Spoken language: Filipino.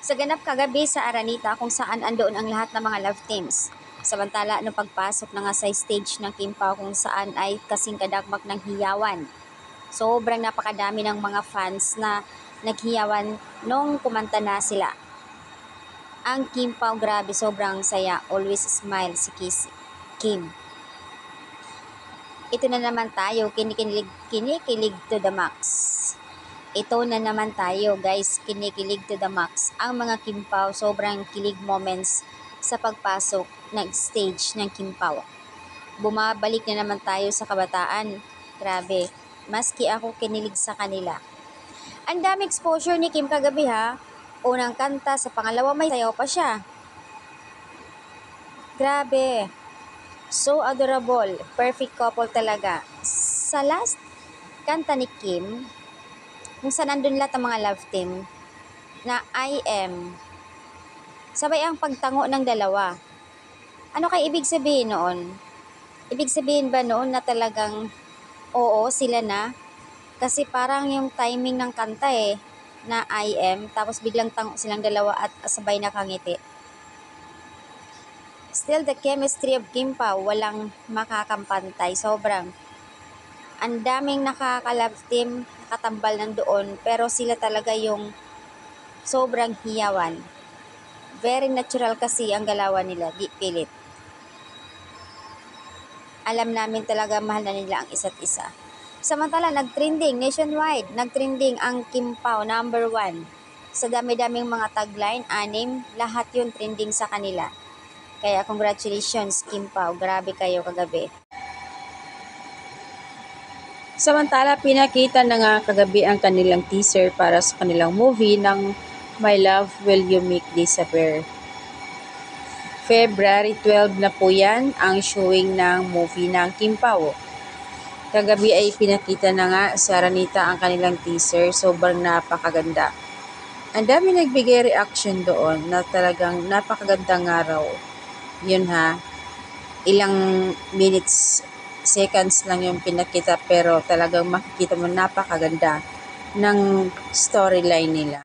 Sa ganap kagabi sa Aranita kung saan andoon ang lahat ng mga love teams. Samantala, nung pagpasok na nga sa stage ng Kimpaw kung saan ay kasing kadakmak ng hiyawan. Sobrang napakadami ng mga fans na naghiyawan nung kumanta na sila. Ang Kimpaw, grabe, sobrang saya. Always smile si Kim. Ito na naman tayo, kinikilig to the max. Ito na naman tayo guys, kinikilig to the max. Ang mga Kimpaw, sobrang kilig moments sa pagpasok ng stage ng Kimpaw. Bumabalik na naman tayo sa kabataan. Grabe, maski ako kinilig sa kanila. Ang dami exposure ni Kim kagabi ha. Unang kanta, sa pangalawa may sayaw pa siya. Grabe, so adorable, perfect couple talaga. Sa last kanta ni Kim, kung saan nandun lahat ng mga love team, na I am, sabay ang pagtango ng dalawa. Ano kay ibig sabihin noon? Ibig sabihin ba noon na talagang oo, sila na? Kasi parang yung timing ng kanta na I am, tapos biglang tango silang dalawa at sabay nakangiti. Still, the chemistry of Kimpaw, walang makakampantay. Sobrang. Ang daming nakaka-love team, nakatambal nandoon, pero sila talaga yung sobrang hiyawan. Very natural kasi ang galawan nila, di pilit. Alam namin talaga mahal na nila ang isa't isa. Samantala, nag-trending nationwide, nag-trending ang Kimpaw, number 1. Sa dami-daming mga tagline, 6, lahat yun trending sa kanila. Kaya congratulations Kimpaw, grabe kayo kagabi. Samantala, pinakita na nga kagabi ang kanilang teaser para sa kanilang movie ng My Love Will You Make Disappear. February 12 na po yan ang showing ng movie ng Kimpaw. Kagabi ay pinakita na nga sa Aranita ang kanilang teaser, sobrang napakaganda. Ang dami nagbigay reaction doon na talagang napakagandang araw. Yun ha, ilang minutes, seconds lang yung pinakita pero talagang makikita mo napakaganda ng storyline nila.